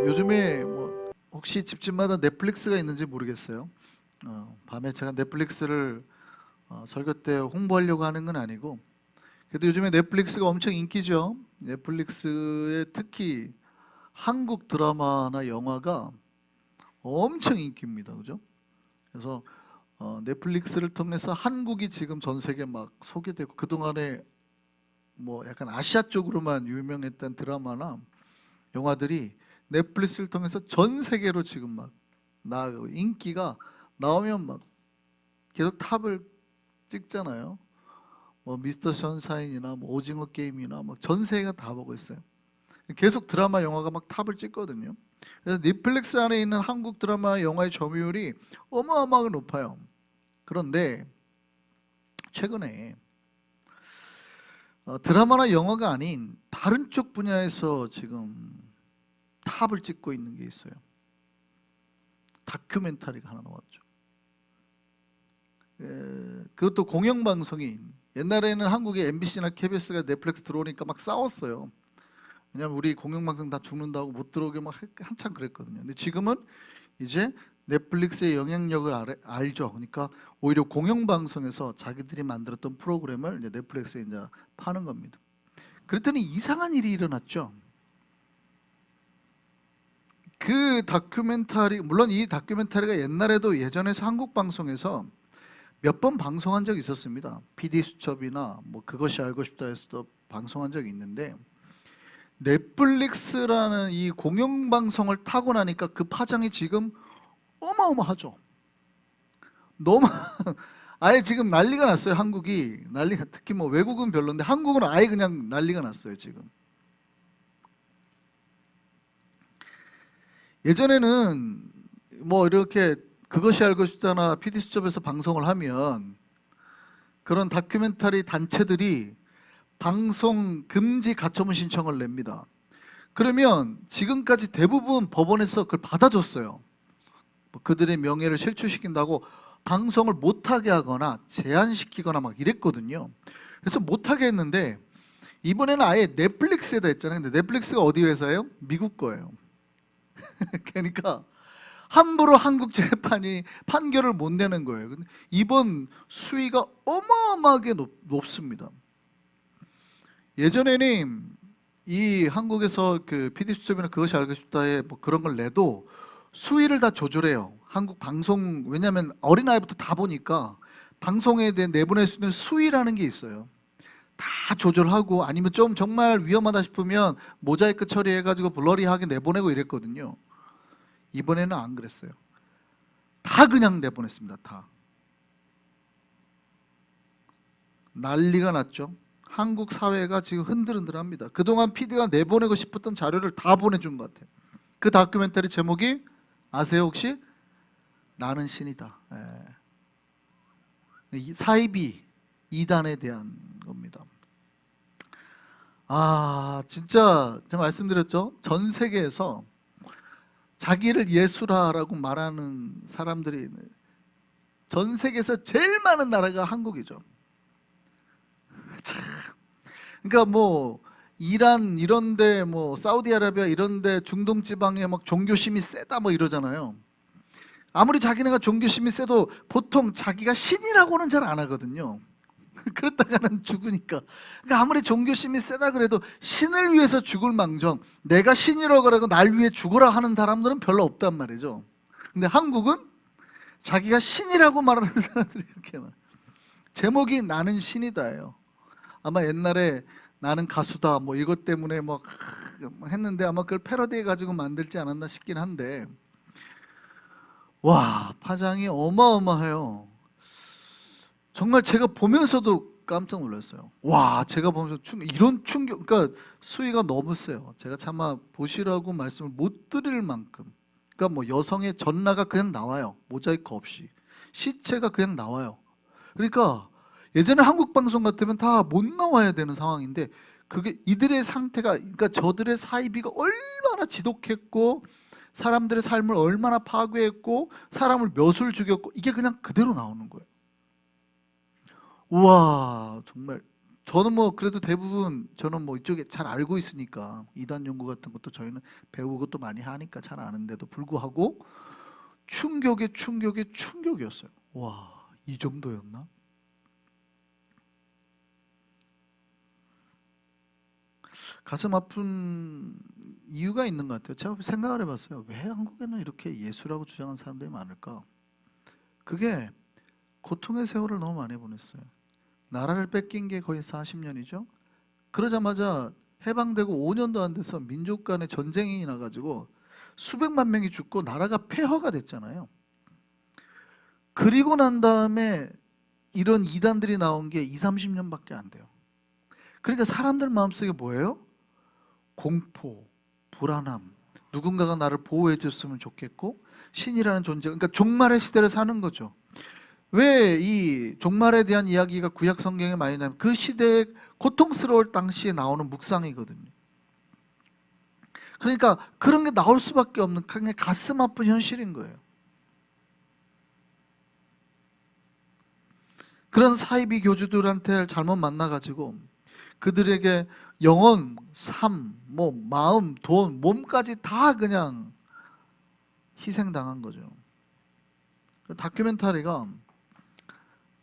요즘에 뭐 혹시 집집마다 넷플릭스가 있는지 모르겠어요. 밤에 제가 넷플릭스를 설교 때 홍보하려고 하는 건 아니고, 그래도 요즘에 넷플릭스가 엄청 인기죠. 넷플릭스에 특히 한국 드라마나 영화가 엄청 인기입니다. 그죠? 그래서 넷플릭스를 통해서 한국이 지금 전 세계 막 소개되고, 그동안에 뭐 약간 아시아 쪽으로만 유명했던 드라마나 영화들이 넷플릭스를 통해서 전 세계로 지금 막 나가고, 인기가 나오면 막 계속 탑을 찍잖아요. 뭐 미스터 선샤인이나 뭐 오징어 게임이나 막 전 세계가 다 보고 있어요. 계속 드라마 영화가 막 탑을 찍거든요. 그래서 넷플릭스 안에 있는 한국 드라마 영화의 점유율이 어마어마하게 높아요. 그런데 최근에 드라마나 영화가 아닌 다른 쪽 분야에서 지금 탑을 찍고 있는 게 있어요. 다큐멘터리가 하나 나왔죠. 그것도 공영방송인. 옛날에는 한국의 MBC나 KBS가 넷플릭스 들어오니까 막 싸웠어요. 왜냐면 우리 공영방송 다 죽는다고 못 들어오게 막 한참 그랬거든요. 근데 지금은 이제 넷플릭스의 영향력을 알죠. 그러니까 오히려 공영방송에서 자기들이 만들었던 프로그램을 이제 넷플릭스에 이제 파는 겁니다. 그랬더니 이상한 일이 일어났죠. 그 다큐멘터리, 물론 이 다큐멘터리가 옛날에도 예전에서 한국 방송에서 몇 번 방송한 적이 있었습니다. PD 수첩이나 뭐 그것이 알고 싶다에서도 방송한 적이 있는데, 넷플릭스라는 이 공영방송을 타고 나니까 그 파장이 지금 어마어마하죠. 너무 아예 지금 난리가 났어요. 한국이 난리가, 특히 뭐 외국은 별론데 한국은 아예 그냥 난리가 났어요. 지금 예전에는 뭐 이렇게 그것이 알고 싶다나 PD 수첩에서 방송을 하면 그런 다큐멘터리 단체들이 방송 금지 가처분 신청을 냅니다. 그러면 지금까지 대부분 법원에서 그걸 받아줬어요. 뭐 그들의 명예를 실추시킨다고 방송을 못하게 하거나 제한시키거나 막 이랬거든요. 그래서 못하게 했는데 이번에는 아예 넷플릭스에다 했잖아요. 근데 넷플릭스가 어디 회사예요? 미국 거예요. 그러니까 함부로 한국 재판이 판결을 못 내는 거예요. 근데 이번 수위가 어마어마하게 높습니다. 예전에는 이 한국에서 그 PD 수첩이나 그것이 알고 싶다에 뭐 그런 걸 내도 수위를 다 조절해요. 한국 방송, 왜냐하면 어린아이부터 다 보니까 방송에 대해 내보낼 수 있는 수위라는 게 있어요. 다 조절하고, 아니면 좀 정말 위험하다 싶으면 모자이크 처리해가지고 블러리하게 내보내고 이랬거든요. 이번에는 안 그랬어요. 다 그냥 내보냈습니다. 다. 난리가 났죠. 한국 사회가 지금 흔들흔들합니다. 그동안 PD가 내보내고 싶었던 자료를 다 보내준 것 같아요. 그 다큐멘터리 제목이 아세요 혹시? 나는 신이다. 사이비 이단에 대한 겁니다. 진짜 제가 말씀드렸죠. 전 세계에서 자기를 예수라라고 말하는 사람들이 전 세계에서 제일 많은 나라가 한국이죠. 참. 그러니까 뭐 이란 이런데, 뭐 사우디아라비아 이런데, 중동 지방에 막 종교심이 세다 뭐 이러잖아요. 아무리 자기네가 종교심이 세도 보통 자기가 신이라고는 잘 안 하거든요. 그랬다가는 죽으니까. 그러니까 아무리 종교심이 세다 그래도 신을 위해서 죽을 망정, 내가 신이라고 그러고 날 위해 죽어라 하는 사람들은 별로 없단 말이죠. 근데 한국은 자기가 신이라고 말하는 사람들이 이렇게 많아요. 제목이 나는 신이다예요. 아마 옛날에 나는 가수다 뭐 이것 때문에 뭐 했는데 아마 그걸 패러디해 가지고 만들지 않았나 싶긴 한데, 와, 파장이 어마어마해요. 정말 제가 보면서도 깜짝 놀랐어요. 와, 제가 보면서 이런 충격, 그러니까 수위가 너무 세요. 제가 차마 보시라고 말씀을 못 드릴 만큼. 그러니까 뭐 여성의 전라가 그냥 나와요. 모자이크 없이. 시체가 그냥 나와요. 그러니까 예전에 한국 방송 같으면 다 못 나와야 되는 상황인데, 그게 이들의 상태가, 그러니까 저들의 사이비가 얼마나 지독했고 사람들의 삶을 얼마나 파괴했고 사람을 몇을 죽였고, 이게 그냥 그대로 나오는 거예요. 우와, 정말 저는 뭐 그래도 대부분 저는 뭐 이쪽에 잘 알고 있으니까 이단 연구 같은 것도 저희는 배우고 또 많이 하니까 잘 아는데도 불구하고 충격에 충격이었어요. 와, 이 정도였나? 가슴 아픈 이유가 있는 것 같아요. 제가 생각을 해봤어요. 왜 한국에는 이렇게 예수라고 주장하는 사람들이 많을까? 그게 고통의 세월을 너무 많이 보냈어요. 나라를 뺏긴 게 거의 40년이죠. 그러자마자 해방되고 5년도 안 돼서 민족 간의 전쟁이 나가지고 수백만 명이 죽고 나라가 폐허가 됐잖아요. 그리고 난 다음에 이런 이단들이 나온 게 2, 30년밖에 안 돼요. 그러니까 사람들 마음속에 뭐예요? 공포, 불안함, 누군가가 나를 보호해 줬으면 좋겠고 신이라는 존재, 그러니까 종말의 시대를 사는 거죠. 왜 이 종말에 대한 이야기가 구약 성경에 많이 나면 그 시대에 고통스러울 당시에 나오는 묵상이거든요. 그러니까 그런 게 나올 수밖에 없는 그냥 가슴 아픈 현실인 거예요. 그런 사이비 교주들한테 잘못 만나가지고 그들에게 영혼, 삶, 뭐 마음, 돈, 몸까지 다 그냥 희생당한 거죠. 그 다큐멘터리가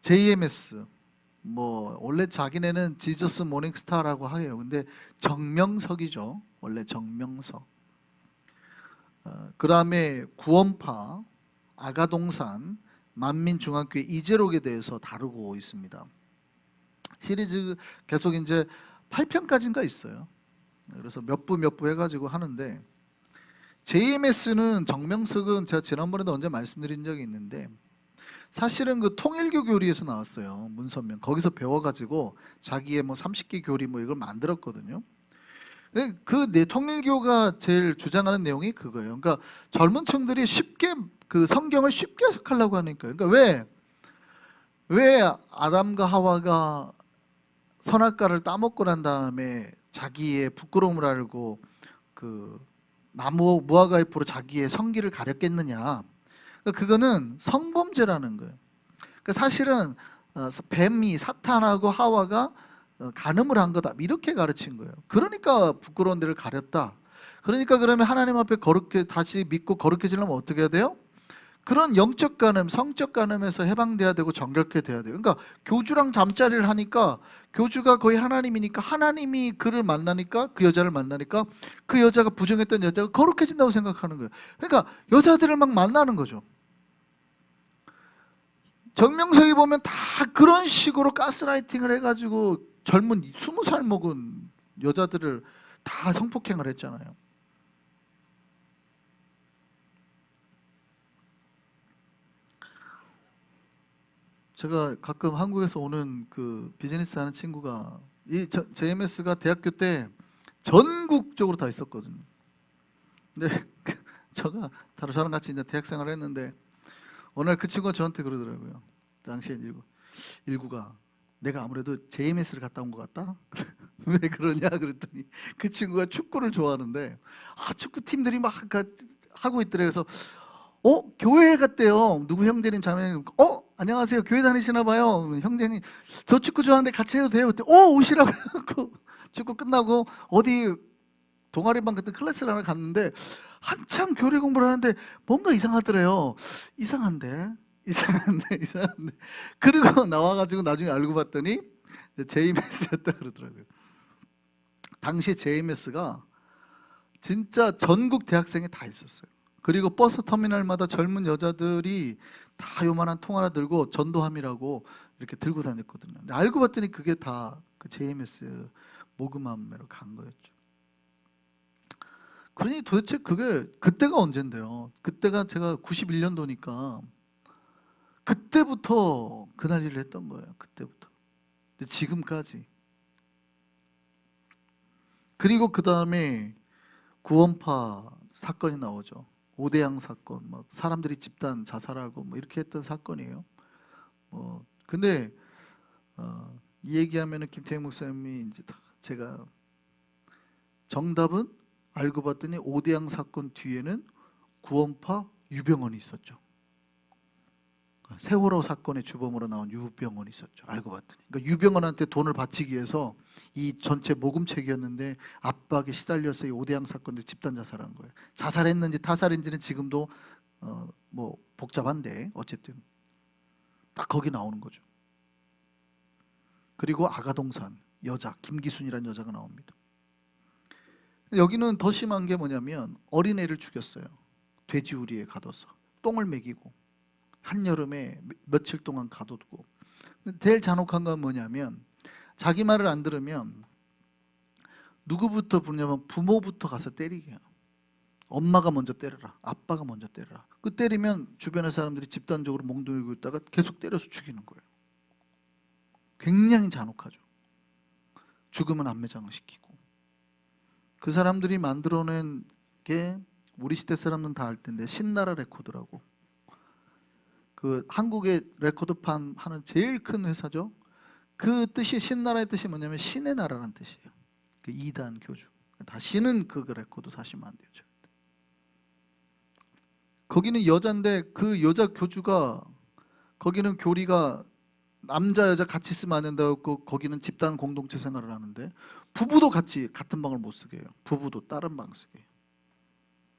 JMS, 뭐 원래 자기네는 지저스 모닝스타라고 하요. 근데 정명석이죠. 원래 정명석. 그다음에 구원파, 아가동산, 만민중앙교회 이재록에 대해서 다루고 있습니다. 시리즈 계속 이제 8편까지인가 있어요. 그래서 몇 부 해가지고 하는데 JMS는 정명석은 제가 지난번에도 언제 말씀드린 적이 있는데 사실은 그 통일교 교리에서 나왔어요. 문선명 거기서 배워가지고 자기의 뭐 30개 교리 뭐 이걸 만들었거든요. 그 통일교가 제일 주장하는 내용이 그거예요. 그러니까 젊은 층들이 쉽게 그 성경을 쉽게 해석하려고 하니까. 그러니까 왜 아담과 하와가 선악과를 따먹고 난 다음에 자기의 부끄러움을 알고 그 나무 무화과 잎으로 자기의 성기를 가렸겠느냐. 그러니까 그거는 성범죄라는 거예요. 그러니까 사실은 뱀이 사탄하고 하와가 간음을 한 거다 이렇게 가르친 거예요. 그러니까 부끄러운 데를 가렸다. 그러니까 그러면 하나님 앞에 거룩해 다시 믿고 거룩해지려면 어떻게 해야 돼요? 그런 영적 간음, 성적 간음에서 해방돼야 되고 정결케 돼야 돼요. 그러니까 교주랑 잠자리를 하니까 교주가 거의 하나님이니까 하나님이 그를 만나니까 그 여자를 만나니까 그 여자가 부정했던 여자가 거룩해진다고 생각하는 거예요. 그러니까 여자들을 막 만나는 거죠. 정명석이 보면 다 그런 식으로 가스라이팅을 해가지고 젊은 20살 먹은 여자들을 다 성폭행을 했잖아요. 제가 가끔 한국에서 오는 그 비즈니스 하는 친구가 이 JMS가 대학교 때 전국적으로 다 있었거든요. 근데 제가 저랑 같이 이제 대학 생활을 했는데 어느 날 그 친구가 저한테 그러더라고요. 당시에 일구가 내가 아무래도 JMS를 갔다 온 것 같다. 왜 그러냐 그랬더니 그 친구가 축구를 좋아하는데 축구 팀들이 막 하고 있더래. 그래서 교회 갔대요. 누구 형제님 자매님. 안녕하세요. 교회 다니시나 봐요. 형제님 저 축구 좋아하는데 같이 해도 돼요. 그때 오시라고 해갖고 축구 끝나고 어디 동아리반 같은 클래스를 하나 갔는데 한참 교리 공부를 하는데 뭔가 이상하더래요. 이상한데. 그리고 나와가지고 나중에 알고 봤더니 JMS였다 그러더라고요. 당시 JMS가 진짜 전국 대학생이 다 있었어요. 그리고 버스 터미널마다 젊은 여자들이 다 요만한 통 하나 들고 전도함이라고 이렇게 들고 다녔거든요. 근데 알고 봤더니 그게 다 그 JMS 모금함으로 간 거였죠. 그러니 도대체 그게 그때가 언젠데요? 그때가 제가 91년도니까 그때부터 그 난리를 했던 거예요. 그때부터. 근데 지금까지. 그리고 그 다음에 구원파 사건이 나오죠. 오대양 사건, 막 사람들이 집단 자살하고 뭐 이렇게 했던 사건이에요. 근데 이 얘기하면은 김태형 목사님이 이제 제가 정답은 알고 봤더니 오대양 사건 뒤에는 구원파 유병원이 있었죠. 세월호 사건의 주범으로 나온 유병헌이 있었죠. 알고 봤더니. 그러니까 유병헌한테 돈을 바치기 위해서 이 전체 모금책이었는데 압박에 시달려서 이 오대양 사건で집단 자살한 거예요. 자살했는지 타살인지는 지금도 뭐 복잡한데 어쨌든 딱 거기 나오는 거죠. 그리고 아가동산 여자 김기순이라는 여자가 나옵니다. 여기는 더 심한 게 뭐냐면 어린애를 죽였어요. 돼지우리에 가둬서 똥을 먹이고 한여름에 며칠 동안 가둬두고. 제일 잔혹한 건 뭐냐면 자기 말을 안 들으면 누구부터 부르냐면 부모부터 가서 때리게 해요. 엄마가 먼저 때려라, 아빠가 먼저 때려라. 그 때리면 주변의 사람들이 집단적으로 몽둥이고 있다가 계속 때려서 죽이는 거예요. 굉장히 잔혹하죠. 죽으면 안매장을 시키고. 그 사람들이 만들어낸 게 우리 시대 사람들은 다 알 텐데 신나라 레코드라고, 그 한국의 레코드판 하는 제일 큰 회사죠. 그 뜻이, 신나라의 뜻이 뭐냐면 신의 나라라는 뜻이에요. 그 2단 교주. 다 신은 그 레코드 사시면 안 돼요. 거기는 여자인데 그 여자 교주가, 거기는 교리가 남자 여자 같이 쓰면 안 된다고, 거기는 집단 공동체 생활을 하는데 부부도 같이 같은 방을 못 쓰게 해요. 부부도 다른 방 쓰게 해요.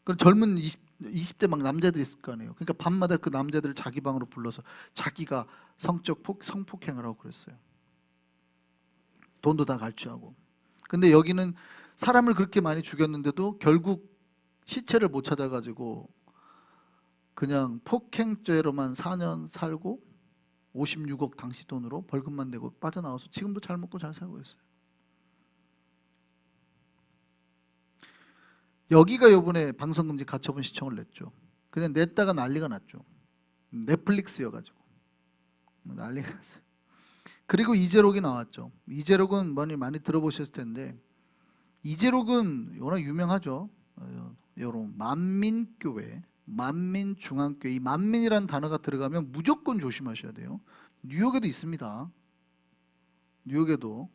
그럼 젊은 20대 막 남자들이 있을 거 아니에요. 그러니까 밤마다 그 남자들을 자기 방으로 불러서 자기가 성폭행을 하고 그랬어요. 돈도 다 갈취하고. 근데 여기는 사람을 그렇게 많이 죽였는데도 결국 시체를 못 찾아가지고 그냥 폭행죄로만 4년 살고 56억 당시 돈으로 벌금만 내고 빠져나와서 지금도 잘 먹고 잘 살고 있어요. 여기가 이번에 방송금지 가처분 시청을 냈죠. 그냥 냈다가 난리가 났죠. 넷플릭스여가지고 난리가 났어요. 그리고 이재록이 나왔죠. 이재록은 많이 들어보셨을 텐데, 이재록은 워낙 유명하죠. 여러분, 만민교회, 만민중앙교회, 이 만민이라는 단어가 들어가면 무조건 조심하셔야 돼요. 뉴욕에도 있습니다. 뉴욕에도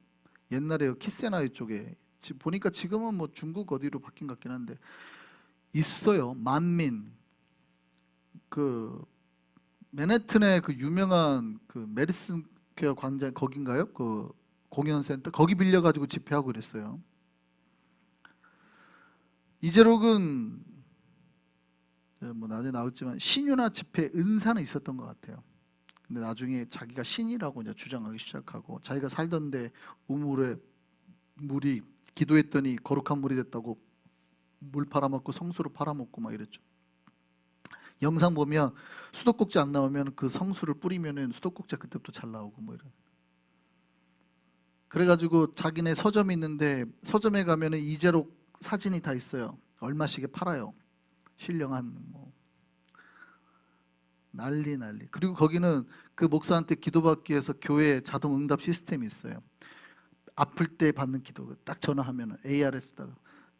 옛날에 키세나이 쪽에 보니까 지금은 뭐 중국 어디로 바뀐 것 같긴 한데 있어요. 만민. 그 맨해튼의 그 유명한 그 메디슨 퀘어 광장 거긴가요? 그 공연센터 거기 빌려가지고 집회하고 그랬어요. 이재록은 뭐 나중에 나왔지만 신유나 집회 은사는 있었던 것 같아요. 근데 나중에 자기가 신이라고 이제 주장하기 시작하고, 자기가 살던데 우물에 물이 기도했더니 거룩한 물이 됐다고 물 팔아먹고 성수로 팔아먹고 막 이랬죠. 영상 보면 수도꼭지 안 나오면 그 성수를 뿌리면은 수도꼭지 그때부터 잘 나오고 뭐 이런. 그래가지고 자기네 서점이 있는데 서점에 가면은 이재록 사진이 다 있어요. 얼마씩에 팔아요. 신령한 뭐 난리. 그리고 거기는 그 목사한테 기도받기 위해서 교회 자동 응답 시스템이 있어요. 아플 때 받는 기도 딱 전화하면 ARS다가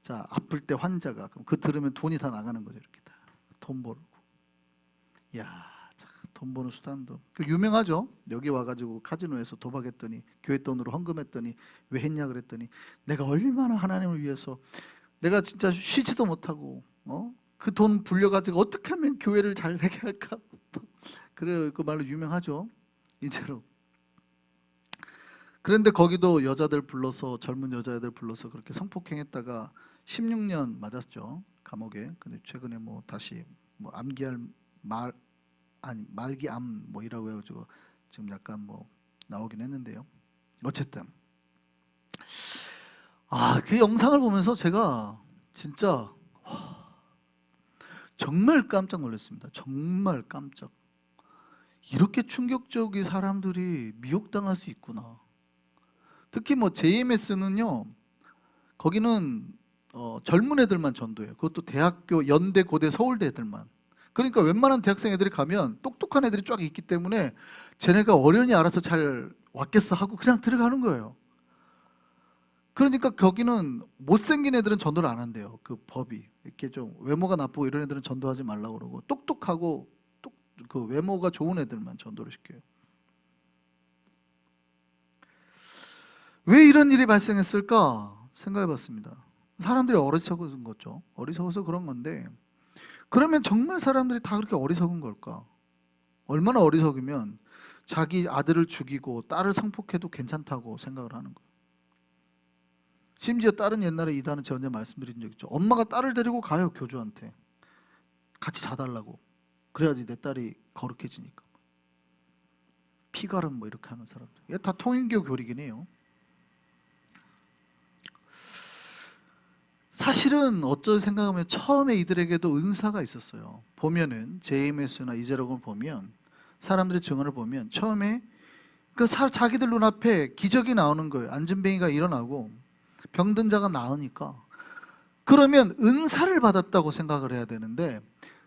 자 아플 때 환자가 그럼 그 들으면 돈이 다 나가는 거죠. 이렇게 다 돈 벌고. 야, 돈 버는 수단도 유명하죠. 여기 와가지고 카지노에서 도박했더니 교회 돈으로 헌금했더니 왜 했냐 그랬더니 내가 얼마나 하나님을 위해서 내가 진짜 쉬지도 못하고 그 돈 불려가지고 어떻게 하면 교회를 잘 되게 할까. 그래 그 말로 유명하죠. 이제로. 그런데 거기도 여자들 불러서, 젊은 여자애들 불러서 그렇게 성폭행했다가 16년 맞았죠, 감옥에. 근데 최근에 뭐 다시 뭐 말기암 뭐 이라고 해가지고 지금 약간 뭐 나오긴 했는데요. 어쨌든 그 영상을 보면서 제가 진짜 정말 깜짝 놀랐습니다. 정말 깜짝. 이렇게 충격적인 사람들이 미혹당할 수 있구나. 특히 뭐 JMS는요, 거기는 젊은 애들만 전도해요. 그것도 대학교, 연대, 고대, 서울대 애들만. 그러니까 웬만한 대학생 애들이 가면 똑똑한 애들이 쫙 있기 때문에 쟤네가 어련히 알아서 잘 왔겠어 하고 그냥 들어가는 거예요. 그러니까 거기는 못생긴 애들은 전도를 안 한대요. 그 법이 이렇게 좀 외모가 나쁘고 이런 애들은 전도하지 말라고 그러고, 똑똑하고 그 외모가 좋은 애들만 전도를 시켜요. 왜 이런 일이 발생했을까 생각해봤습니다. 사람들이 어리석은 거죠. 어리석어서 그런 건데, 그러면 정말 사람들이 다 그렇게 어리석은 걸까? 얼마나 어리석으면 자기 아들을 죽이고 딸을 성폭해도 괜찮다고 생각을 하는 거예요. 심지어 딸은 옛날에 이단은 제가 언제 말씀드린 적 있죠. 엄마가 딸을 데리고 가요, 교주한테. 같이 자달라고. 그래야지 내 딸이 거룩해지니까. 피가름 뭐 이렇게 하는 사람들. 이게 다 통일교 교리긴 해요. 사실은 어쩌 생각하면 처음에 이들에게도 은사가 있었어요. 보면은 JMS나 이재록을 보면 사람들의 증언을 보면 처음에 자기들 눈앞에 기적이 나오는 거예요. 안진뱅이가 일어나고 병든 자가 나으니까. 그러면 은사를 받았다고 생각을 해야 되는데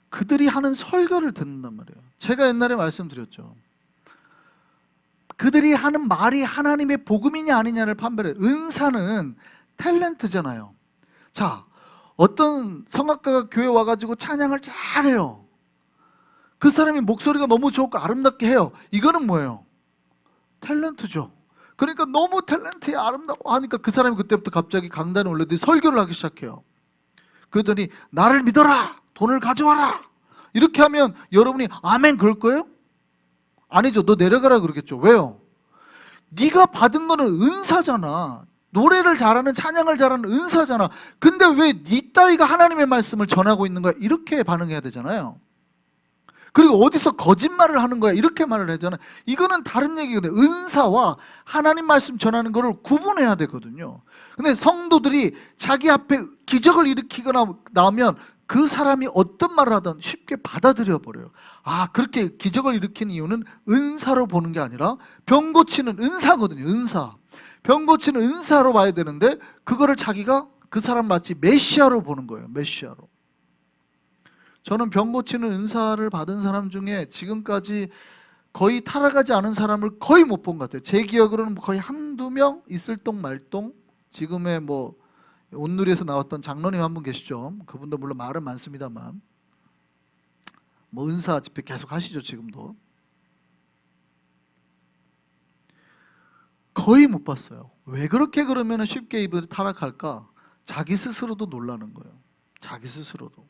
그들이 하는 설교를 듣는단 말이에요. 제가 옛날에 말씀드렸죠. 그들이 하는 말이 하나님의 복음이냐 아니냐를 판별해요. 은사는 탤런트잖아요. 자, 어떤 성악가가 교회 와가지고 찬양을 잘해요. 그 사람이 목소리가 너무 좋고 아름답게 해요. 이거는 뭐예요? 탤런트죠. 그러니까 너무 탤런트에 아름다워 하니까 그 사람이 그때부터 갑자기 강단에 올라더니 설교를 하기 시작해요. 그러더니 나를 믿어라, 돈을 가져와라, 이렇게 하면 여러분이 아멘 그럴 거예요? 아니죠. 너 내려가라 그러겠죠. 왜요? 네가 받은 거는 은사잖아. 노래를 잘하는, 찬양을 잘하는 은사잖아. 근데 왜 네 따위가 하나님의 말씀을 전하고 있는 거야? 이렇게 반응해야 되잖아요. 그리고 어디서 거짓말을 하는 거야? 이렇게 말을 하잖아요. 이거는 다른 얘기거든요. 은사와 하나님 말씀 전하는 거를 구분해야 되거든요. 근데 성도들이 자기 앞에 기적을 일으키거나 나오면 그 사람이 어떤 말을 하든 쉽게 받아들여 버려요. 아, 그렇게 기적을 일으키는 이유는 은사로 보는 게 아니라 병 고치는 은사거든요. 은사. 병 고치는 은사로 봐야 되는데 그거를 자기가 그 사람 마치 메시아로 보는 거예요. 메시아로. 저는 병 고치는 은사를 받은 사람 중에 지금까지 거의 타락하지 않은 사람을 거의 못 본 것 같아요. 제 기억으로는 거의 한두 명 있을 똥 말똥. 지금의 뭐 온누리에서 나왔던 장로님 한 분 계시죠. 그분도 물론 말은 많습니다만 뭐 은사 집회 계속 하시죠. 지금도 거의 못 봤어요. 왜 그렇게 그러면 쉽게 이분들이 타락할까? 자기 스스로도 놀라는 거예요. 자기 스스로도.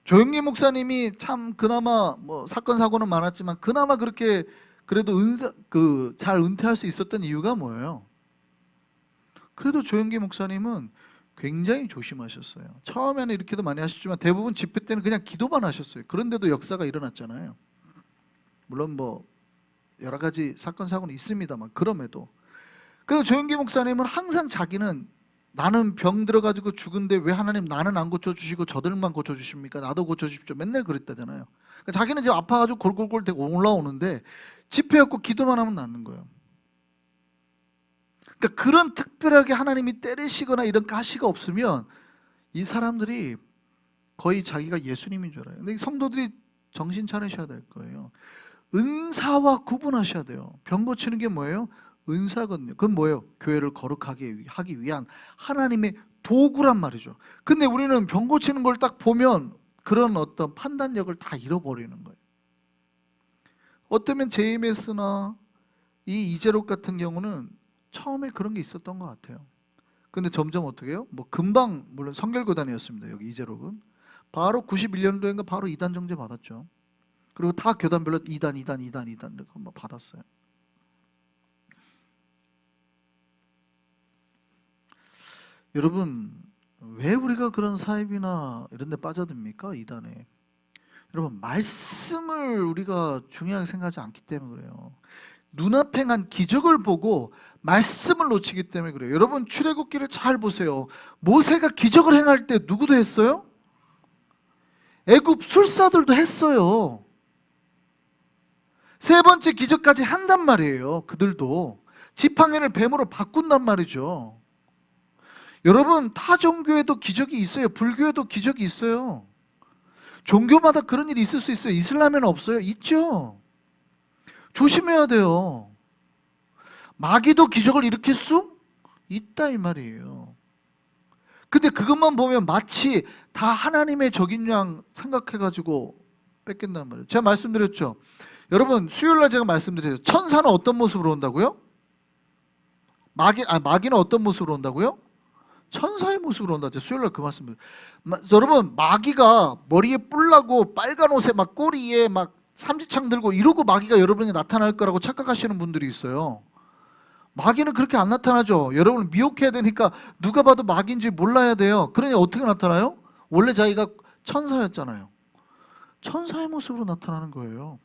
조영기 목사님이 참 그나마 뭐 사건 사고는 많았지만 그나마 그렇게 그래도 잘 은퇴할 수 있었던 이유가 뭐예요? 그래도 조영기 목사님은 굉장히 조심하셨어요. 처음에는 이렇게도 많이 하셨지만 대부분 집회 때는 그냥 기도만 하셨어요. 그런데도 역사가 일어났잖아요. 물론 뭐 여러 가지 사건 사고는 있습니다만 그럼에도. 그래서 조영기 목사님은 항상 자기는 나는 병 들어가지고 죽은데 왜 하나님 나는 안 고쳐주시고 저들만 고쳐주십니까? 나도 고쳐주십시오. 맨날 그랬다잖아요. 그러니까 자기는 지금 아파가지고 골골골 대고 올라오는데 집회였고 기도만 하면 낫는 거예요. 그러니까 그런 특별하게 하나님이 때리시거나 이런 가시가 없으면 이 사람들이 거의 자기가 예수님인 줄 알아요. 근데 성도들이 정신 차리셔야 될 거예요. 은사와 구분하셔야 돼요. 병 고치는 게 뭐예요? 은사거든요. 그건 뭐예요? 교회를 거룩하게 하기 위한 하나님의 도구란 말이죠. 근데 우리는 병 고치는 걸 딱 보면 그런 어떤 판단력을 다 잃어버리는 거예요. 어쩌면 JMS나 이 이재록 같은 경우는 처음에 그런 게 있었던 것 같아요. 근데 점점 어떻게 해요? 뭐 금방 물론 성결교단이었습니다. 여기 이재록은 바로 91년도인가 바로 이단 정죄 받았죠. 그리고 다 교단별로 2단 이렇게 막 받았어요. 여러분 왜 우리가 그런 사입이나 이런 데 빠져듭니까? 이단에. 여러분 말씀을 우리가 중요하게 생각하지 않기 때문에 그래요. 눈앞에 행한 기적을 보고 말씀을 놓치기 때문에 그래요. 여러분 출애굽기를 잘 보세요. 모세가 기적을 행할 때 누구도 했어요? 애굽 술사들도 했어요. 세 번째 기적까지 한단 말이에요. 그들도 지팡이를 뱀으로 바꾼단 말이죠. 여러분 타 종교에도 기적이 있어요. 불교에도 기적이 있어요. 종교마다 그런 일이 있을 수 있어요. 이슬람에는 없어요? 있죠. 조심해야 돼요. 마귀도 기적을 일으킬 수 있다 이 말이에요. 근데 그것만 보면 마치 다 하나님의 적인 양 생각해가지고 뺏긴단 말이에요. 제가 말씀드렸죠. 여러분 수요일날 제가 말씀드렸죠. 천사는 어떤 모습으로 온다고요? 마귀는 어떤 모습으로 온다고요? 천사의 모습으로 온다. 제가 수요일날 그 말씀. 여러분, 마귀가 머리에 뿔 나고 빨간 옷에 막 꼬리에 막 삼지창 들고 이러고 마귀가 여러분에게 나타날 거라고 착각하시는 분들이 있어요. 마귀는 그렇게 안 나타나죠. 여러분을 미혹해야 되니까 누가 봐도 마귀인지 몰라야 돼요. 그러니 어떻게 나타나요? 원래 자기가 천사였잖아요. 천사의 모습으로 나타나는 거예요.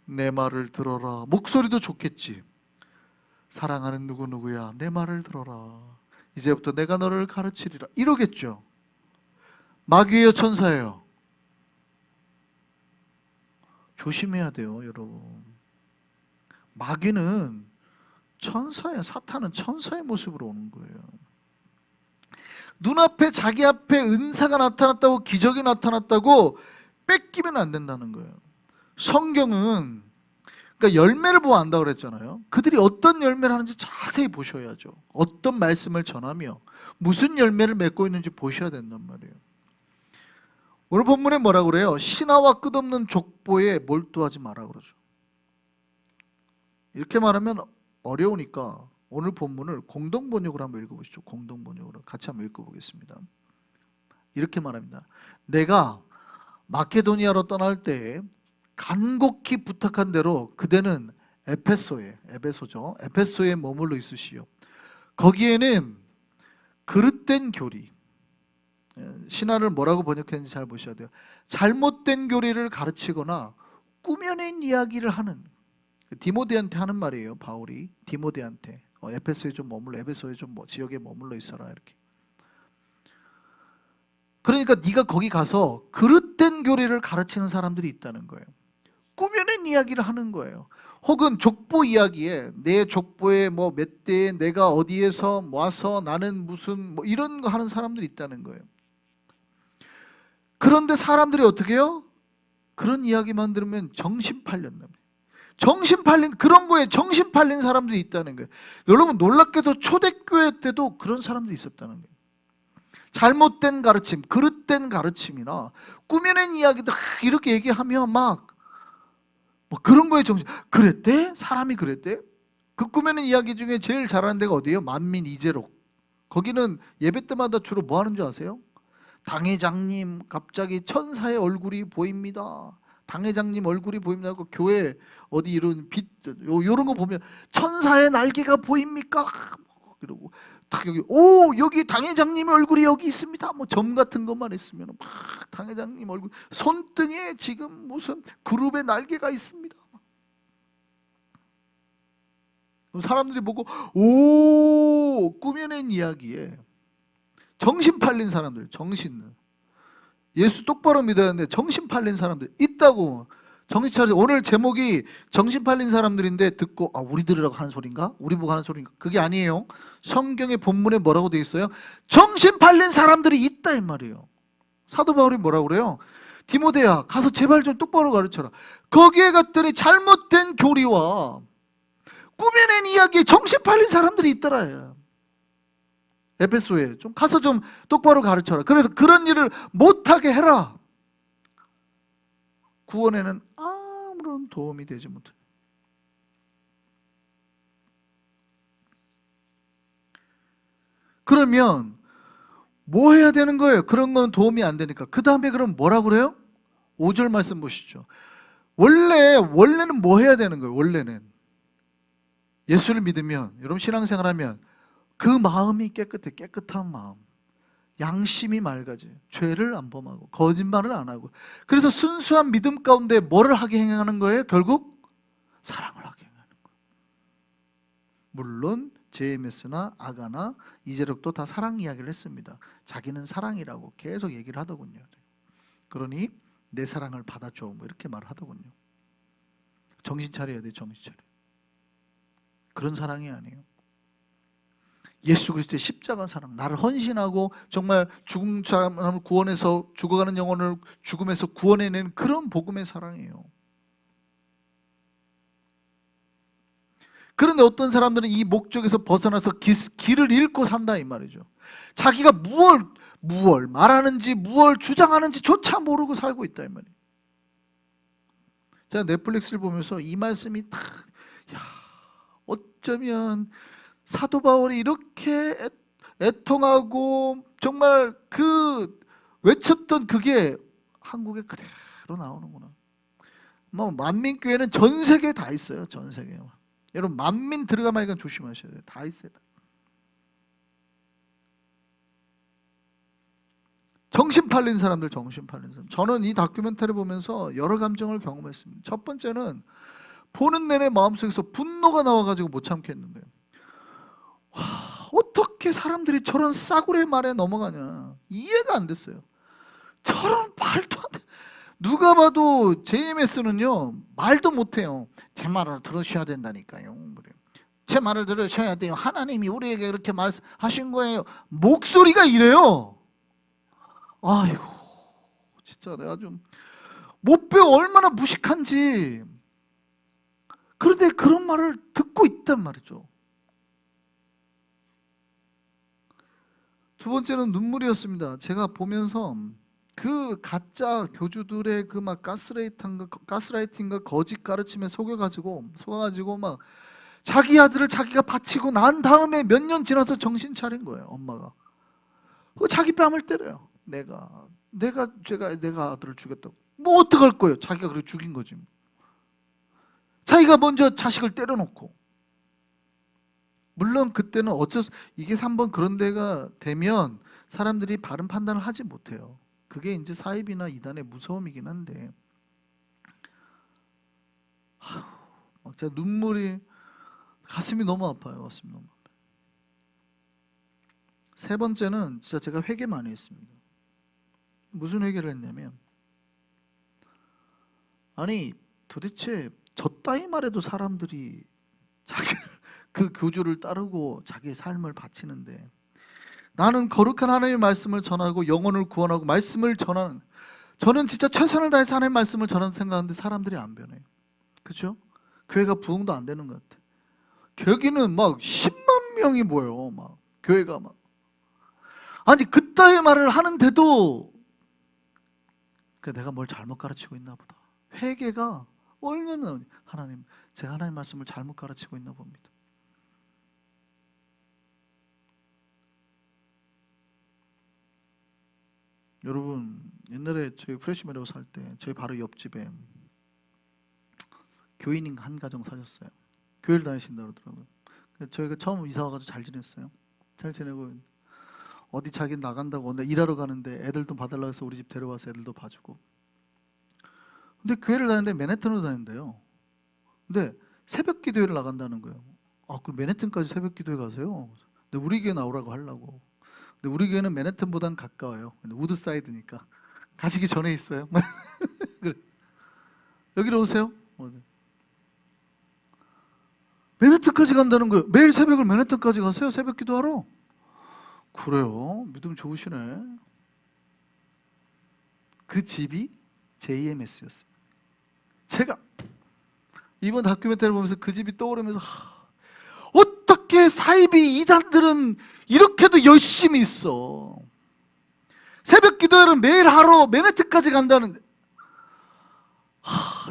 내 말을 들어라. 목소리도 좋겠지. 사랑하는 누구누구야, 내 말을 들어라. 이제부터 내가 너를 가르치리라. 이러겠죠. 마귀예요, 천사예요? 조심해야 돼요, 여러분. 마귀는 천사야. 사탄은 천사의 모습으로 오는 거예요. 눈앞에 자기 앞에 은사가 나타났다고, 기적이 나타났다고 뺏기면 안 된다는 거예요. 성경은 그러니까 열매를 보고 안다고 그랬잖아요. 그들이 어떤 열매를 하는지 자세히 보셔야죠. 어떤 말씀을 전하며 무슨 열매를 맺고 있는지 보셔야 된단 말이에요. 오늘 본문에 뭐라고 그래요? 신하와 끝없는 족보에 몰두하지 마라 그러죠. 이렇게 말하면 어려우니까 오늘 본문을 공동번역으로 한번 읽어보시죠. 공동번역으로 같이 한번 읽어보겠습니다. 이렇게 말합니다. 내가 마케도니아로 떠날 때에 간곡히 부탁한 대로 그대는 에베소에 머물러 있으시오. 거기에는 그릇된 교리, 신화를 뭐라고 번역했는지 잘 보셔야 돼요. 잘못된 교리를 가르치거나 꾸며낸 이야기를 하는, 디모데한테 하는 말이에요. 바울이 디모데한테 에베소에 좀 지역에 머물러 있어라 이렇게. 그러니까 네가 거기 가서 그릇된 교리를 가르치는 사람들이 있다는 거예요. 꾸며낸 이야기를 하는 거예요. 혹은 족보 이야기에 내 족보에 뭐 몇 대에 내가 어디에서 와서 나는 무슨 뭐 이런 거 하는 사람들이 있다는 거예요. 그런데 사람들이 어떻게 해요? 그런 이야기만 들으면 정신 팔렸나. 정신 팔린, 그런 거에 정신 팔린 사람들이 있다는 거예요. 여러분, 놀랍게도 초대교회 때도 그런 사람들이 있었다는 거예요. 잘못된 가르침, 그릇된 가르침이나 꾸며낸 이야기들 이렇게 얘기하면 막 뭐 그런 거에 정신, 그랬대? 사람이 그랬대? 그 꾸며낸 이야기 중에 제일 잘하는 데가 어디예요? 만민 이재록. 거기는 예배 때마다 주로 뭐 하는 줄 아세요? 당회장님 갑자기 천사의 얼굴이 보입니다. 당회장님 얼굴이 보입니다. 그 교회 어디 이런 빛 요런 거 보면 천사의 날개가 보입니까? 그러고 딱 여기 당회장님 얼굴이 여기 있습니다. 뭐 점 같은 것만 있으면 막 당회장님 얼굴, 손등에 지금 무슨 그룹의 날개가 있습니다. 사람들이 보고 꾸며낸 이야기에 정신 팔린 사람들, 예수 똑바로 믿어야 하는데 정신 팔린 사람들 있다고. 정신 차려. 오늘 제목이 정신 팔린 사람들인데 듣고 우리들이라고 하는 소린가? 우리 보고 하는 소린가? 그게 아니에요. 성경의 본문에 뭐라고 되어 있어요? 정신 팔린 사람들이 있다 이 말이에요. 사도 바울이 뭐라고 그래요? 디모데야, 가서 제발 좀 똑바로 가르쳐라. 거기에 갔더니 잘못된 교리와 꾸며낸 이야기에 정신 팔린 사람들이 있더라. 에베소에 좀 가서 좀 똑바로 가르쳐라. 그래서 그런 일을 못하게 해라. 구원에는 아무런 도움이 되지 못해. 그러면 뭐 해야 되는 거예요? 그런 건 도움이 안 되니까. 그 다음에 그럼 뭐라고 그래요? 5절 말씀 보시죠. 원래는 뭐 해야 되는 거예요? 원래는 예수를 믿으면, 여러분 신앙생활하면 그 마음이 깨끗한 마음, 양심이 맑아져요. 죄를 안 범하고 거짓말을 안 하고. 그래서 순수한 믿음 가운데 뭐를 하게 행하는 거예요? 결국 사랑을 하게 행하는 거예요. 물론 제임스나 아가나 이재력도 다 사랑 이야기를 했습니다. 자기는 사랑이라고 계속 얘기를 하더군요. 그러니 내 사랑을 받아줘 뭐 이렇게 말을 하더군요. 정신 차려야 돼, 정신 차려. 그런 사랑이 아니에요. 예수 그리스도의 십자가 사랑, 나를 헌신하고 정말 죽은 사람을 구원해서 죽어가는 영혼을 죽음에서 구원해내는 그런 복음의 사랑이에요. 그런데 어떤 사람들은 이 목적에서 벗어나서 길을 잃고 산다 이 말이죠. 자기가 무얼 말하는지 무얼 주장하는지 조차 모르고 살고 있다 이 말이에요. 제가 넷플릭스를 보면서 이 말씀이 어쩌면 사도 바울이 이렇게 애통하고 정말 그 외쳤던 그게 한국에 그대로 나오는구나. 뭐 만민교회는 전 세계에 다 있어요. 전 세계에. 여러분 만민 들어가면 조심하셔야 돼요. 다 있어요. 정신 팔린 사람들, 정신 팔린 사람. 저는 이 다큐멘터리 보면서 여러 감정을 경험했습니다. 첫 번째는 보는 내내 마음속에서 분노가 나와가지고 못 참겠는 거예요. 와, 어떻게 사람들이 저런 싸구려 말에 넘어가냐. 이해가 안 됐어요. 저런 말도 안 돼. 누가 봐도 JMS는요 말도 못해요. 제 말을 들으셔야 된다니까요. 제 말을 들으셔야 돼요. 하나님이 우리에게 이렇게 말하신 거예요. 목소리가 이래요. 아이고 진짜 내가 좀 못 배워 얼마나 무식한지. 그런데 그런 말을 듣고 있단 말이죠. 두 번째는 눈물이었습니다. 제가 보면서 그 가짜 교주들의 그 막 가스라이팅과 거짓 가르침에 속아가지고 막 자기 아들을 자기가 바치고 난 다음에 몇 년 지나서 정신 차린 거예요. 엄마가 그 자기 뺨을 때려요. 내가 아들을 죽였다고. 뭐 어떡할 거예요? 자기가 그렇게 죽인 거지. 자기가 먼저 자식을 때려놓고. 물론 그때는 이게 한번 그런 데가 되면 사람들이 바른 판단을 하지 못해요. 그게 이제 사입이나 이단의 무서움이긴 한데, 막 제가 눈물이 가슴이 너무 아파요. 가슴이 너무 아파요. 세 번째는 진짜 제가 회개 많이 했습니다. 무슨 회개를 했냐면, 아니 도대체 저 따위 말에도 사람들이 그 교주를 따르고 자기의 삶을 바치는데, 나는 거룩한 하나님의 말씀을 전하고 영혼을 구원하고 말씀을 전하는, 저는 진짜 최선을 다해서 하나님의 말씀을 전하는 생각하는데 사람들이 안 변해요. 그렇죠? 교회가 부흥도 안 되는 것 같아. 여기는 막 10만 명이 모여. 막 교회가 막, 아니 그따위 말을 하는데도 내가 뭘 잘못 가르치고 있나 보다. 회개가 얼마나, 제가 하나님 말씀을 잘못 가르치고 있나 봅니다. 여러분 옛날에 저희 프레시메로 살 때 저희 바로 옆집에 교인인 한 가정 사셨어요. 교회를 다니신다 그러더라고요. 저희가 처음 이사 와가지고 잘 지냈어요. 잘 지내고 어디 자기 나간다고 일하러 가는데 애들도 봐달라고 해서 우리 집 데려와서 애들도 봐주고. 근데 교회를 다니는데 맨해튼으로 다닌대요. 근데 새벽 기도회를 나간다는 거예요. 그럼 맨해튼까지 새벽 기도회 가세요? 근데 우리 교회 나오라고 하려고. 근데 우리 교회는 맨해튼보단 가까워요. 우드사이드니까. 가시기 전에 있어요. 그래. 여기로 오세요. 맨해튼까지 간다는 거예요. 매일 새벽을 맨해튼까지 가세요. 새벽 기도하러. 그래요. 믿음 좋으시네. 그 집이 JMS였어요. 제가 이번 다큐멘터리를 보면서 그 집이 떠오르면서 어떻게 사이비 이단들은 이렇게도 열심히 있어. 새벽 기도회를 매일 하러 맨해튼까지 간다는데,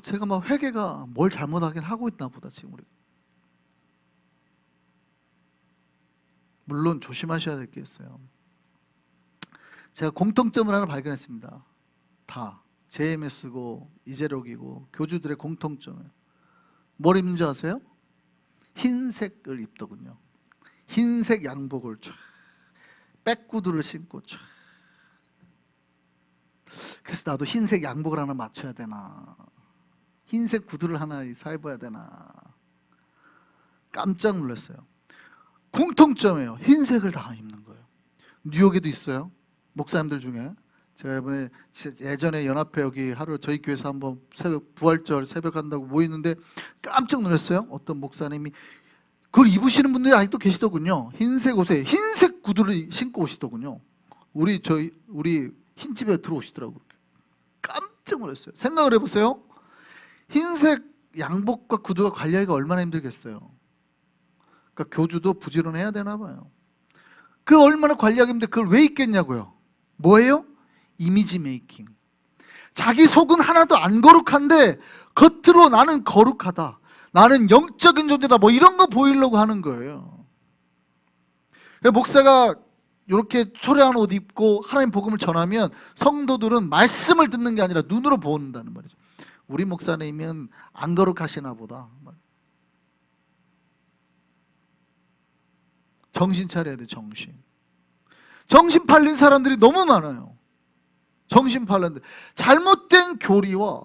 제가 막 회개가 뭘 잘못하긴 하고 있나 보다 지금 우리. 물론 조심하셔야 될 게 있어요. 제가 공통점을 하나 발견했습니다. 다 JMS고 이재록이고 교주들의 공통점은 뭘 입는 줄 아세요? 흰색을 입더군요. 흰색 양복을 쫙, 백구두를 신고 쫙. 그래서 나도 흰색 양복을 하나 맞춰야 되나, 흰색 구두를 하나 사입어야 되나 깜짝 놀랐어요. 공통점이에요. 흰색을 다 입는 거예요. 뉴욕에도 있어요. 목사님들 중에 제가 이번에 예전에 연합회 여기 하루 저희 교회에서 한번 새벽 부활절 새벽 한다고 모이는데 깜짝 놀랐어요. 어떤 목사님이 그걸 입으시는 분들이 아직도 계시더군요. 흰색 옷에 흰색 구두를 신고 오시더군요. 우리 흰집에 들어오시더라고요. 깜짝 놀랐어요. 생각을 해보세요. 흰색 양복과 구두가 관리하기가 얼마나 힘들겠어요. 그러니까 교주도 부지런해야 되나 봐요. 그 얼마나 관리하기 힘든데 그걸 왜 입겠냐고요. 뭐예요? 이미지 메이킹. 자기 속은 하나도 안 거룩한데 겉으로 나는 거룩하다, 나는 영적인 존재다, 뭐 이런 거 보이려고 하는 거예요. 목사가 이렇게 초라한 옷 입고 하나님 복음을 전하면 성도들은 말씀을 듣는 게 아니라 눈으로 본다는 말이죠. 우리 목사님은 안 거룩하시나 보다. 정신 차려야 돼. 정신 팔린 사람들이 너무 많아요. 정신 팔린, 잘못된 교리와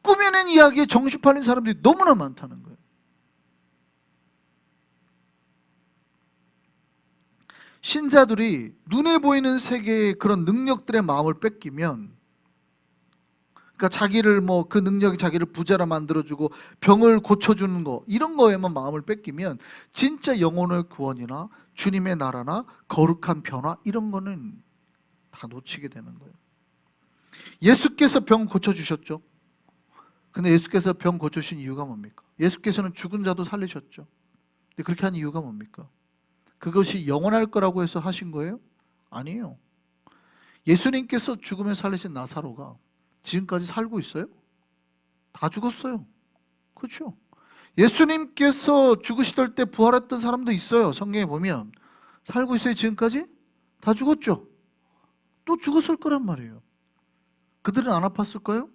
꾸며낸 이야기에 정신 팔린 사람들이 너무나 많다는 거예요. 신자들이 눈에 보이는 세계의 그런 능력들의 마음을 뺏기면, 그러니까 자기를 그 능력이 자기를 부자라 만들어주고 병을 고쳐주는 거, 이런 거에만 마음을 뺏기면 진짜 영혼의 구원이나 주님의 나라나 거룩한 변화, 이런 거는 다 놓치게 되는 거예요. 예수께서 병 고쳐주셨죠. 근데 예수께서 병 고쳐주신 이유가 뭡니까? 예수께서는 죽은 자도 살리셨죠. 근데 그렇게 한 이유가 뭡니까? 그것이 영원할 거라고 해서 하신 거예요? 아니에요. 예수님께서 죽으며 살리신 나사로가 지금까지 살고 있어요? 다 죽었어요. 그렇죠? 예수님께서 죽으시던 때 부활했던 사람도 있어요. 성경에 보면 살고 있어요. 지금까지? 다 죽었죠. 또 죽었을 거란 말이에요. 그들은 안 아팠을까요?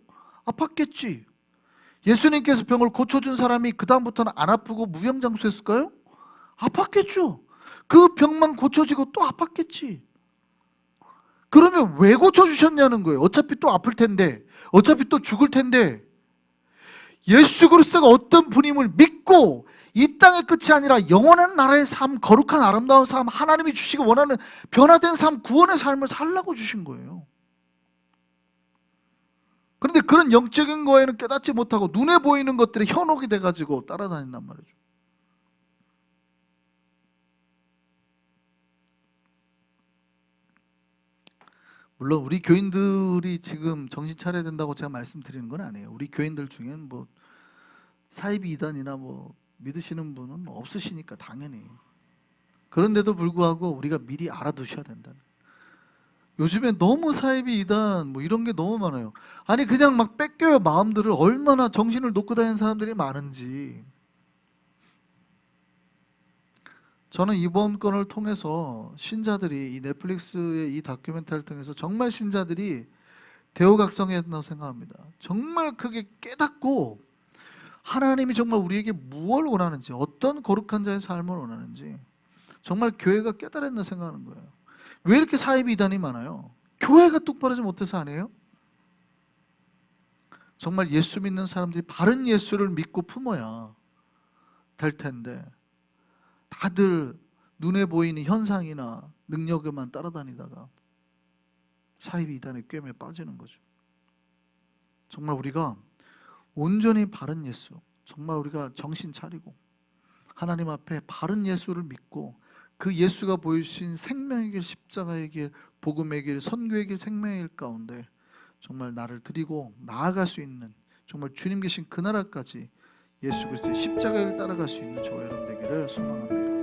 아팠겠지. 예수님께서 병을 고쳐준 사람이 그 다음부터는 안 아프고 무병장수했을까요? 아팠겠죠. 그 병만 고쳐지고 또 아팠겠지. 그러면 왜 고쳐주셨냐는 거예요. 어차피 또 아플 텐데, 어차피 또 죽을 텐데, 예수 그리스도가 어떤 분임을 믿고 이 땅의 끝이 아니라 영원한 나라의 삶, 거룩한 아름다운 삶, 하나님이 주시고 원하는 변화된 삶, 구원의 삶을 살라고 주신 거예요. 그런데 그런 영적인 거에는 깨닫지 못하고 눈에 보이는 것들이 현혹이 돼가지고 따라다닌단 말이죠. 물론 우리 교인들이 지금 정신 차려야 된다고 제가 말씀드리는 건 아니에요. 우리 교인들 중엔 사이비 이단이나 믿으시는 분은 없으시니까 당연히. 그런데도 불구하고 우리가 미리 알아두셔야 된다는. 요즘에 너무 사이비 이단 이런 게 너무 많아요. 아니 그냥 막 뺏겨요. 마음들을. 얼마나 정신을 놓고 다니는 사람들이 많은지. 저는 이번 건을 통해서 신자들이 이 넷플릭스의 이 다큐멘터리를 통해서 정말 신자들이 대우각성했다고 생각합니다. 정말 크게 깨닫고 하나님이 정말 우리에게 무엇을 원하는지, 어떤 거룩한 자의 삶을 원하는지 정말 교회가 깨달았나 생각하는 거예요. 왜 이렇게 사이비 이단이 많아요? 교회가 똑바르지 못해서 아니에요? 정말 예수 믿는 사람들이 바른 예수를 믿고 품어야 될 텐데 다들 눈에 보이는 현상이나 능력에만 따라다니다가 사이비 이단의 꿰매에 빠지는 거죠. 정말 우리가 온전히 바른 예수, 정말 우리가 정신 차리고 하나님 앞에 바른 예수를 믿고 그 예수가 보이신 생명의 길, 십자가의 길, 복음의 길, 선교의 길, 생명의 길 가운데 정말 나를 드리고 나아갈 수 있는, 정말 주님 계신 그 나라까지 예수 그리스도의 십자가를 따라갈 수 있는 저와 여러분 되기를 소망합니다.